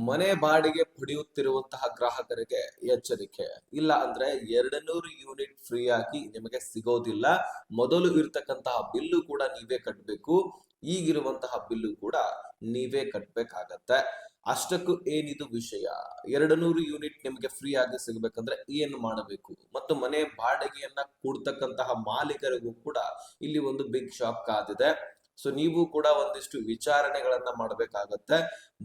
ಮನೆ ಬಾಡಿಗೆ ಪಡೆಯುತ್ತಿರುವಂತಹ ಗ್ರಾಹಕರಿಗೆ ಎಚ್ಚರಿಕೆ. ಇಲ್ಲ ಅಂದ್ರೆ 200 ಯೂನಿಟ್ ಫ್ರೀ ಆಗಿ ನಿಮಗೆ ಸಿಗೋದಿಲ್ಲ. ಮೊದಲು ಇರ್ತಕ್ಕಂತಹ ಬಿಲ್ಲು ಕೂಡ ನೀವೇ ಕಟ್ಟಬೇಕು. ಈಗಿರುವಂತಹ ಬಿಲ್ಲು ಕೂಡ ನೀವೇ ಕಟ್ಬೇಕಾಗತ್ತೆ. ಅಷ್ಟಕ್ಕೂ ಏನಿದು ವಿಷಯ? 200 ಯೂನಿಟ್ ನಿಮಗೆ ಫ್ರೀ ಆಗಿ ಸಿಗ್ಬೇಕಂದ್ರೆ ಏನು ಮಾಡಬೇಕು? ಮತ್ತು ಮನೆ ಬಾಡಿಗೆಯನ್ನ ಕೊಡ್ತಕ್ಕಂತಹ ಮಾಲೀಕರಿಗೂ ಕೂಡ ಇಲ್ಲಿ ಒಂದು ಬಿಗ್ ಶಾಕ್ ಕಾದಿದೆ. ಸೊ ನೀವು ಕೂಡ ಒಂದಿಷ್ಟು ವಿಚಾರಣೆಗಳನ್ನ ಮಾಡಬೇಕಾಗತ್ತೆ.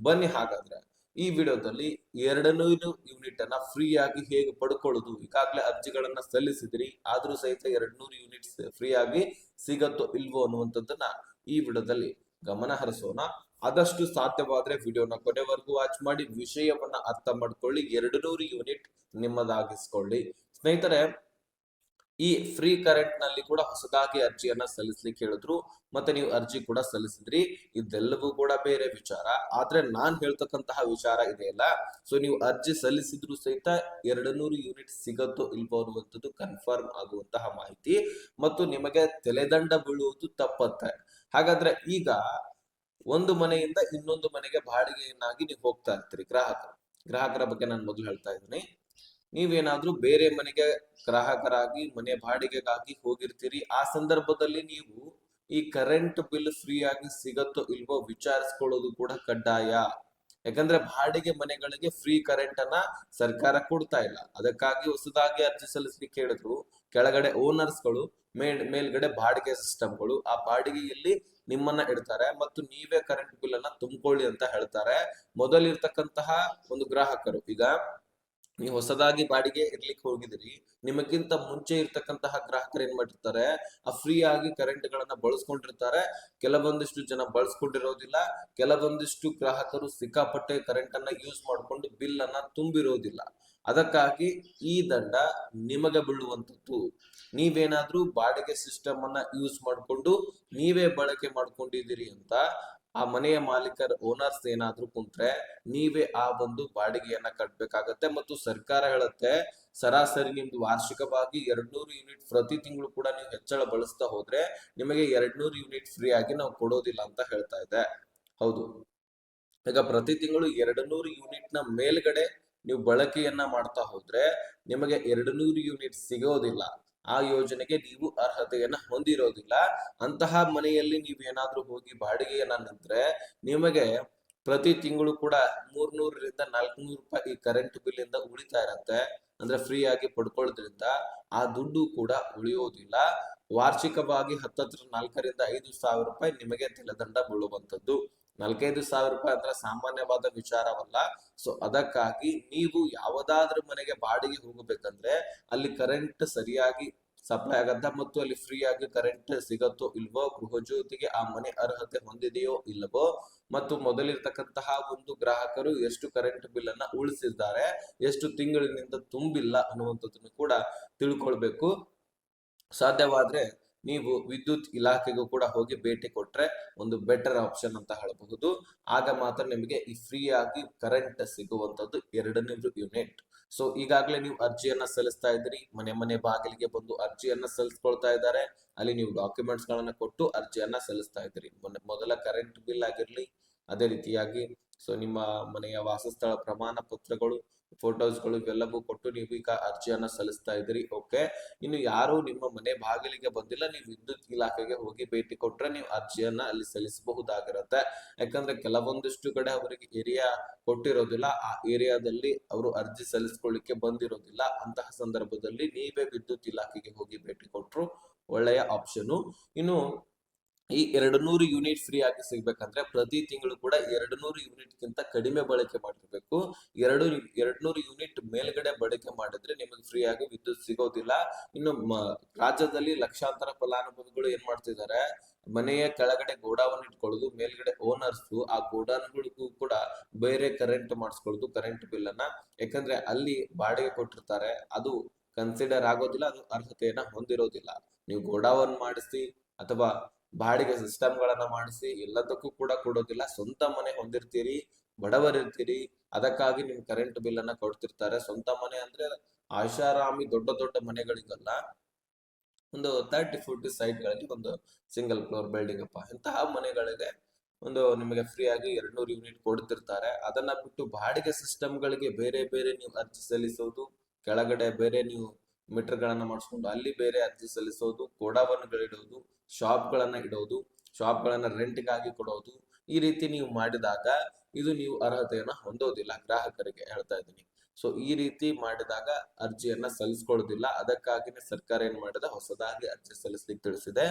ಬನ್ನಿ ಹಾಗಾದ್ರೆ ಈ ವಿಡಿಯೋದಲ್ಲಿ 200 ಯೂನಿಟ್ ಅನ್ನ ಫ್ರೀ ಆಗಿ ಹೇಗೆ ಪಡ್ಕೊಳ್ಳೋದು, ಈಗಾಗಲೇ ಅರ್ಜಿಗಳನ್ನ ಸಲ್ಲಿಸಿದ್ರಿ ಆದ್ರೂ ಸಹಿತ 200 ಯೂನಿಟ್ಸ್ ಫ್ರೀ ಆಗಿ ಸಿಗತ್ತೋ ಇಲ್ವೋ ಅನ್ನುವಂಥದ್ದನ್ನ ಈ ವಿಡಿಯೋದಲ್ಲಿ ಗಮನ ಹರಿಸೋಣ. ಆದಷ್ಟು ಸಾಧ್ಯವಾದ್ರೆ ವಿಡಿಯೋನ ಕೊನೆವರೆಗೂ ವಾಚ್ ಮಾಡಿ ವಿಷಯವನ್ನ ಅರ್ಥ ಮಾಡ್ಕೊಳ್ಳಿ. 200 ಯೂನಿಟ್ ನಿಮ್ಮದಾಗಿಸ್ಕೊಳ್ಳಿ ಸ್ನೇಹಿತರೆ. ಈ ಫ್ರೀ ಕರೆಂಟ್ ನಲ್ಲಿ ಕೂಡ ಹೊಸದಾಗಿ ಅರ್ಜಿಯನ್ನ ಸಲ್ಲಿಸ್ಲಿಕ್ಕೆ ಹೇಳಿದ್ರು, ಮತ್ತೆ ನೀವು ಅರ್ಜಿ ಕೂಡ ಸಲ್ಲಿಸಿದ್ರಿ. ಇದೆಲ್ಲವೂ ಕೂಡ ಬೇರೆ ವಿಚಾರ. ಆದ್ರೆ ನಾನ್ ಹೇಳ್ತಕ್ಕಂತಹ ವಿಚಾರ ಇದೆಯಲ್ಲ, ಸೊ ನೀವು ಅರ್ಜಿ ಸಲ್ಲಿಸಿದ್ರು ಸಹಿತ 200 ಯೂನಿಟ್ ಸಿಗತ್ತೋ ಇಲ್ವೋ ಅನ್ನುವಂಥದ್ದು ಕನ್ಫರ್ಮ್ ಆಗುವಂತಹ ಮಾಹಿತಿ, ಮತ್ತು ನಿಮಗೆ ತಲೆದಂಡ ಬೀಳುವುದು ತಪ್ಪತ್ತೆ. ಹಾಗಾದ್ರೆ ಈಗ ಒಂದು ಮನೆಯಿಂದ ಇನ್ನೊಂದು ಮನೆಗೆ ಬಾಡಿಗೆಯನ್ನಾಗಿ ನೀವು ಹೋಗ್ತಾ ಇರ್ತೀರಿ. ಗ್ರಾಹಕರ ಬಗ್ಗೆ ನಾನು ಮೊದಲು ಹೇಳ್ತಾ ಇದ್ದೀನಿ. ನೀವೇನಾದ್ರೂ ಬೇರೆ ಮನೆಗೆ ಗ್ರಾಹಕರಾಗಿ ಮನೆ ಬಾಡಿಗೆಗಾಗಿ ಹೋಗಿರ್ತೀರಿ. ಆ ಸಂದರ್ಭದಲ್ಲಿ ನೀವು ಈ ಕರೆಂಟ್ ಬಿಲ್ ಫ್ರೀ ಆಗಿ ಸಿಗತ್ತೋ ಇಲ್ವೋ ವಿಚಾರಿಸ್ಕೊಳ್ಳೋದು ಕೂಡ ಕಡ್ಡಾಯ. ಯಾಕಂದ್ರೆ ಬಾಡಿಗೆ ಮನೆಗಳಿಗೆ ಫ್ರೀ ಕರೆಂಟ್ ಅನ್ನ ಸರ್ಕಾರ ಕೊಡ್ತಾ ಇಲ್ಲ. ಅದಕ್ಕಾಗಿ ಹೊಸದಾಗಿ ಅರ್ಜಿ ಸಲ್ಲಿಸ್ಲಿಕ್ಕೆ ಹೇಳಿದ್ರು. ಕೆಳಗಡೆ ಓನರ್ಸ್ಗಳು, ಮೇಲ್ಗಡೆ ಬಾಡಿಗೆ ಸಿಸ್ಟಮ್ಗಳು, ಆ ಬಾಡಿಗೆಯಲ್ಲಿ ನಿಮ್ಮನ್ನ ಇಡ್ತಾರೆ ಮತ್ತು ನೀವೇ ಕರೆಂಟ್ ಬಿಲ್ ಅನ್ನ ತುಂಬಿಕೊಳ್ಳಿ ಅಂತ ಹೇಳ್ತಾರೆ. ಮೊದಲಿರ್ತಕ್ಕಂತಹ ಒಂದು ಗ್ರಾಹಕರು, ಈಗ ನೀವು ಹೊಸದಾಗಿ ಬಾಡಿಗೆ ಇರ್ಲಿಕ್ಕೆ ಹೋಗಿದ್ರಿ, ನಿಮಗಿಂತ ಮುಂಚೆ ಇರ್ತಕ್ಕಂತಹ ಗ್ರಾಹಕರು ಏನ್ ಮಾಡಿರ್ತಾರೆ, ಆ ಫ್ರೀ ಆಗಿ ಕರೆಂಟ್ ಗಳನ್ನ ಬಳಸ್ಕೊಂಡಿರ್ತಾರೆ. ಕೆಲವೊಂದಿಷ್ಟು ಜನ ಬಳಸ್ಕೊಂಡಿರೋದಿಲ್ಲ, ಕೆಲವೊಂದಿಷ್ಟು ಗ್ರಾಹಕರು ಸಿಕ್ಕಾಪಟ್ಟೆ ಕರೆಂಟ್ ಅನ್ನ ಯೂಸ್ ಮಾಡ್ಕೊಂಡು ಬಿಲ್ ಅನ್ನ ತುಂಬಿರೋದಿಲ್ಲ. ಅದಕ್ಕಾಗಿ ಈ ದಂಡ ನಿಮಗೆ ಬೀಳುವಂತದ್ದು. ನೀವೇನಾದ್ರೂ ಬಾಡಿಗೆ ಸಿಸ್ಟಮ್ ಅನ್ನ ಯೂಸ್ ಮಾಡ್ಕೊಂಡು ನೀವೇ ಬಳಕೆ ಮಾಡ್ಕೊಂಡಿದ್ದೀರಿ ಅಂತ ಆ ಮನೆಯ ಮಾಲೀಕರ ಓನರ್ಸ್ ಏನಾದ್ರೂ ಕುಂತ್ರೆ ನೀವೇ ಆ ಒಂದು ಬಾಡಿಗೆಯನ್ನ ಕಟ್ಬೇಕಾಗತ್ತೆ. ಮತ್ತು ಸರ್ಕಾರ ಹೇಳುತ್ತೆ, ಸರಾಸರಿ ನಿಮ್ದು ವಾರ್ಷಿಕವಾಗಿ 200 ಯೂನಿಟ್ ಪ್ರತಿ ತಿಂಗಳು ಕೂಡ ನೀವು ಹೆಚ್ಚಳ ಬಳಸ್ತಾ ಹೋದ್ರೆ ನಿಮಗೆ 200 ಯೂನಿಟ್ ಫ್ರೀ ಆಗಿ ನಾವು ಕೊಡೋದಿಲ್ಲ ಅಂತ ಹೇಳ್ತಾ ಇದೆ. ಹೌದು, ಈಗ ಪ್ರತಿ ತಿಂಗಳು 200 ಯೂನಿಟ್ ನ ಮೇಲ್ಗಡೆ ನೀವು ಬಳಕೆಯನ್ನ ಮಾಡ್ತಾ ಹೋದ್ರೆ ನಿಮಗೆ 200 ಯೂನಿಟ್ ಸಿಗೋದಿಲ್ಲ. ಆ ಯೋಜನೆಗೆ ನೀವು ಅರ್ಹತೆಯನ್ನ ಹೊಂದಿರೋದಿಲ್ಲ. ಅಂತಹ ಮನೆಯಲ್ಲಿ ನೀವು ಏನಾದ್ರೂ ಹೋಗಿ ಬಾಡಿಗೆಯನ್ನ ನಿಂತ್ರೆ ನಿಮಗೆ ಪ್ರತಿ ತಿಂಗಳು ಕೂಡ 300 ರಿಂದ 400 ರೂಪಾಯಿ ಈ ಕರೆಂಟ್ ಬಿಲ್ ಇಂದ ಉಳಿತಾ ಇರತ್ತೆ. ಅಂದ್ರೆ ಫ್ರೀ ಆಗಿ ಪಡ್ಕೊಳ್ಳೋದ್ರಿಂದ ಆ ದುಡ್ಡು ಕೂಡ ಉಳಿಯೋದಿಲ್ಲ. ವಾರ್ಷಿಕವಾಗಿ 4ರಿಂದ 5 ಸಾವಿರ ರೂಪಾಯಿ ನಿಮಗೆ ತಲೆದಂಡ ಬೀಳುವಂತದ್ದು. 4-5 ಸಾವಿರ ರೂಪಾಯಿ ಅಂದ್ರೆ ಸಾಮಾನ್ಯವಾದ ವಿಚಾರವಲ್ಲ. ಸೊ ಅದಕ್ಕಾಗಿ ನೀವು ಯಾವುದಾದ್ರೂ ಮನೆಗೆ ಬಾಡಿಗೆ ಹೋಗಬೇಕಂದ್ರೆ ಅಲ್ಲಿ ಕರೆಂಟ್ ಸರಿಯಾಗಿ ಸಪ್ಲೈ ಆಗತ್ತ ಮತ್ತು ಅಲ್ಲಿ ಫ್ರೀ ಆಗಿ ಕರೆಂಟ್ ಸಿಗತ್ತೋ ಇಲ್ವೋ, ಗೃಹ ಜ್ಯೋತಿಗೆ ಆ ಮನೆ ಅರ್ಹತೆ ಹೊಂದಿದೆಯೋ ಇಲ್ಲವೋ, ಮತ್ತು ಮೊದಲಿರ್ತಕ್ಕಂತಹ ಒಂದು ಗ್ರಾಹಕರು ಎಷ್ಟು ಕರೆಂಟ್ ಬಿಲ್ ಅನ್ನ ಉಳಿಸಿದ್ದಾರೆ, ಎಷ್ಟು ತಿಂಗಳಿನಿಂದ ತುಂಬಿಲ್ಲ ಅನ್ನುವಂಥದ್ದನ್ನು ಕೂಡ ತಿಳ್ಕೊಳ್ಬೇಕು. ಸಾಧ್ಯವಾದ್ರೆ ನೀವು ವಿದ್ಯುತ್ ಇಲಾಖೆಗೂ ಕೂಡ ಹೋಗಿ ಭೇಟಿ ಕೊಟ್ರೆ ಒಂದು ಬೆಟರ್ ಆಪ್ಷನ್ ಅಂತ ಹೇಳಬಹುದು. ಆಗ ಮಾತ್ರ ನಿಮಗೆ ಈ ಫ್ರೀ ಆಗಿ ಕರೆಂಟ್ ಸಿಗುವಂತದ್ದು 200 ಯೂನಿಟ್. ಸೊ ಈಗಾಗಲೇ ನೀವು ಅರ್ಜಿಯನ್ನ ಸಲ್ಲಿಸ್ತಾ ಇದ್ದೀರಿ, ಮನೆ ಬಾಗಿಲಿಗೆ ಬಂದು ಅರ್ಜಿಯನ್ನ ಸಲ್ಲಿಸ್ಕೊಳ್ತಾ ಇದ್ದಾರೆ. ಅಲ್ಲಿ ನೀವು ಡಾಕ್ಯುಮೆಂಟ್ಸ್ ಗಳನ್ನ ಕೊಟ್ಟು ಅರ್ಜಿಯನ್ನ ಸಲ್ಲಿಸ್ತಾ ಇದ್ದೀರಿ. ಮೊದಲ ಕರೆಂಟ್ ಬಿಲ್ ಆಗಿರ್ಲಿ, ಅದೇ ರೀತಿಯಾಗಿ ಸೊ ನಿಮ್ಮ ಮನೆಯ ವಾಸಸ್ಥಳ ಪ್ರಮಾಣ ಪತ್ರಗಳು, ಫೋಟೋಸ್ಗಳು ಇವೆಲ್ಲವೂ ಕೊಟ್ಟು ನೀವು ಈಗ ಅರ್ಜಿಯನ್ನ ಸಲ್ಲಿಸ್ತಾ ಇದ್ದೀರಿ. ಓಕೆ, ಇನ್ನು ಯಾರು ನಿಮ್ಮ ಮನೆ ಬಾಗಿಲಿಗೆ ಬಂದಿಲ್ಲ, ನೀವು ವಿದ್ಯುತ್ ಇಲಾಖೆಗೆ ಹೋಗಿ ಭೇಟಿ ಕೊಟ್ರೆ ನೀವು ಅರ್ಜಿಯನ್ನ ಅಲ್ಲಿ ಸಲ್ಲಿಸಬಹುದಾಗಿರುತ್ತೆ. ಯಾಕಂದ್ರೆ ಕೆಲವೊಂದಿಷ್ಟು ಕಡೆ ಅವರಿಗೆ ಏರಿಯಾ ಕೊಟ್ಟಿರೋದಿಲ್ಲ, ಆ ಏರಿಯಾದಲ್ಲಿ ಅವರು ಅರ್ಜಿ ಸಲ್ಲಿಸ್ಕೊಳ್ಳಿಕ್ಕೆ ಬಂದಿರೋದಿಲ್ಲ. ಅಂತಹ ಸಂದರ್ಭದಲ್ಲಿ ನೀವೇ ವಿದ್ಯುತ್ ಇಲಾಖೆಗೆ ಹೋಗಿ ಭೇಟಿ ಕೊಟ್ರು ಒಳ್ಳೆಯ ಆಪ್ಷನ್. ಇನ್ನು ಈ 200 ಯೂನಿಟ್ ಫ್ರೀ ಆಗಿ ಸಿಗ್ಬೇಕಂದ್ರೆ ಪ್ರತಿ ತಿಂಗಳು ಕೂಡ 200 ಯೂನಿಟ್ ಗಿಂತ ಕಡಿಮೆ ಬಳಕೆ ಮಾಡಿರ್ಬೇಕು. 200 ಯೂನಿಟ್ ಮೇಲ್ಗಡೆ ಬಳಕೆ ಮಾಡಿದ್ರೆ ನಿಮಗೆ ಫ್ರೀ ಆಗಿ ವಿದ್ಯುತ್ ಸಿಗೋದಿಲ್ಲ. ಇನ್ನು ರಾಜ್ಯದಲ್ಲಿ ಲಕ್ಷಾಂತರ ಫಲಾನುಭವಿಗಳು ಏನ್ ಮಾಡ್ತಿದ್ದಾರೆ, ಮನೆಯ ಕೆಳಗಡೆ ಗೋಡಾವನ್ ಇಟ್ಕೊಳ್ಳೋದು, ಮೇಲ್ಗಡೆ ಓನರ್ಸ್ ಆ ಗೋಡಾನ್ಗಳಿಗೂ ಕೂಡ ಬೇರೆ ಕರೆಂಟ್ ಮಾಡಿಸ್ಕೊಳ್ಳೋದು ಕರೆಂಟ್ ಬಿಲ್ ಅನ್ನ. ಯಾಕಂದ್ರೆ ಅಲ್ಲಿ ಬಾಡಿಗೆ ಕೊಟ್ಟಿರ್ತಾರೆ, ಅದು ಕನ್ಸಿಡರ್ ಆಗೋದಿಲ್ಲ, ಅದು ಅರ್ಹತೆಯನ್ನ ಹೊಂದಿರೋದಿಲ್ಲ. ನೀವು ಗೋಡಾವನ್ ಮಾಡಿಸಿ ಅಥವಾ ಬಾಡಿಗೆ ಸಿಸ್ಟಮ್ ಗಳನ್ನ ಮಾಡಿಸಿ ಎಲ್ಲದಕ್ಕೂ ಕೂಡ ಕೊಡೋದಿಲ್ಲ. ಸ್ವಂತ ಮನೆ ಹೊಂದಿರ್ತೀರಿ, ಬಡವರಿರ್ತೀರಿ, ಅದಕ್ಕಾಗಿ ನಿಮ್ ಕರೆಂಟ್ ಬಿಲ್ ಅನ್ನ ಕೊಡ್ತಿರ್ತಾರೆ. ಸ್ವಂತ ಮನೆ ಅಂದ್ರೆ ಆಶಾರಾಮಿ ದೊಡ್ಡ ದೊಡ್ಡ ಮನೆಗಳಿಗಲ್ಲ, ಒಂದು 30-40 ಸೈಟ್ಗಳಲ್ಲಿ ಒಂದು ಸಿಂಗಲ್ ಫ್ಲೋರ್ ಬಿಲ್ಡಿಂಗ್ ಅಪ್ಪ, ಇಂತಹ ಮನೆಗಳಿಗೆ ಒಂದು ನಿಮಗೆ ಫ್ರೀ ಆಗಿ 200 ಯೂನಿಟ್ ಕೊಡ್ತಿರ್ತಾರೆ. ಅದನ್ನ ಬಿಟ್ಟು ಬಾಡಿಗೆ ಸಿಸ್ಟಮ್ಗಳಿಗೆ ಬೇರೆ ಬೇರೆ ನೀವು ಅರ್ಜಿ ಸಲ್ಲಿಸೋದು, ಕೆಳಗಡೆ ಬೇರೆ ನೀವು ಮೀಟರ್ ಗಳನ್ನ ಮಾಡಿಸ್ಕೊಂಡು ಅಲ್ಲಿ ಬೇರೆ ಅರ್ಜಿ ಸಲ್ಲಿಸೋದು, ಗೋಡಾವನ್ಗಳಿಡೋದು, ಶಾಪ್ಗಳನ್ನ ಇಡೋದು, ಶಾಪ್ಗಳನ್ನ ರೆಂಟ್ಗಾಗಿ ಕೊಡೋದು, ಈ ರೀತಿ ನೀವು ಮಾಡಿದಾಗ ಇದು ನೀವು ಅರ್ಹತೆಯನ್ನ ಹೊಂದೋದಿಲ್ಲ. ಗ್ರಾಹಕರಿಗೆ ಹೇಳ್ತಾ ಇದ್ದೀನಿ. ಸೊ ಈ ರೀತಿ ಮಾಡಿದಾಗ ಅರ್ಜಿಯನ್ನ ಸಲ್ಲಿಸ್ಕೊಳ್ಳೋದಿಲ್ಲ. ಅದಕ್ಕಾಗಿನೇ ಸರ್ಕಾರ ಏನ್ ಮಾಡಿದೆ, ಹೊಸದಾಗಿ ಅರ್ಜಿ ಸಲ್ಲಿಸ್ಲಿಕ್ಕೆ ತಿಳಿಸಿದೆ.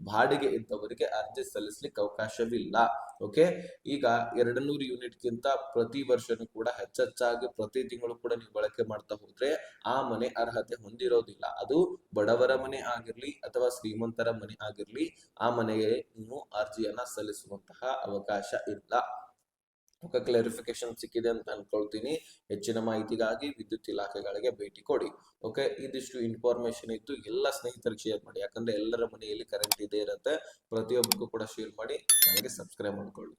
ಬಾಡಿಗೆ ಇದ್ದವರಿಗೆ ಅರ್ಜಿ ಸಲ್ಲಿಸ್ಲಿಕ್ಕೆ ಅವಕಾಶವಿಲ್ಲ. ಓಕೆ, ಈಗ 200 ಯೂನಿಟ್ ಗಿಂತ ಪ್ರತಿ ವರ್ಷನೂ ಕೂಡ ಹೆಚ್ಚೆಚ್ಚಾಗಿ ಪ್ರತಿ ತಿಂಗಳು ಕೂಡ ನೀವು ಬಳಕೆ ಮಾಡ್ತಾ ಹೋದ್ರೆ ಆ ಮನೆ ಅರ್ಹತೆ ಹೊಂದಿರೋದಿಲ್ಲ. ಅದು ಬಡವರ ಮನೆ ಆಗಿರ್ಲಿ ಅಥವಾ ಶ್ರೀಮಂತರ ಮನೆ ಆಗಿರ್ಲಿ, ಆ ಮನೆಗೆ ನೀವು ಅರ್ಜಿಯನ್ನ ಸಲ್ಲಿಸುವಂತಹ ಅವಕಾಶ ಇಲ್ಲ. ಓಕೆ, ಕ್ಲಾರಿಫಿಕೇಶನ್ ಸಿಕ್ಕಿದೆ ಅಂತ ಅನ್ಕೊಳ್ತೀನಿ. ಹೆಚ್ಚಿನ ಮಾಹಿತಿಗಾಗಿ ವಿದ್ಯುತ್ ಇಲಾಖೆಗಳಿಗೆ ಭೇಟಿ ಕೊಡಿ. ಓಕೆ, ಇದಿಷ್ಟು ಇನ್ಫಾರ್ಮೇಶನ್ ಇತ್ತು. ಎಲ್ಲ ಸ್ನೇಹಿತರಿಗೆ ಶೇರ್ ಮಾಡಿ, ಯಾಕಂದ್ರೆ ಎಲ್ಲರ ಮನೆಯಲ್ಲಿ ಕರೆಂಟ್ ಇದೇ ಇರುತ್ತೆ. ಪ್ರತಿಯೊಬ್ಬರಿಗೂ ಕೂಡ ಶೇರ್ ಮಾಡಿ, ನನಗೆ ಸಬ್ಸ್ಕ್ರೈಬ್ ಮಾಡ್ಕೊಳ್ಳಿ.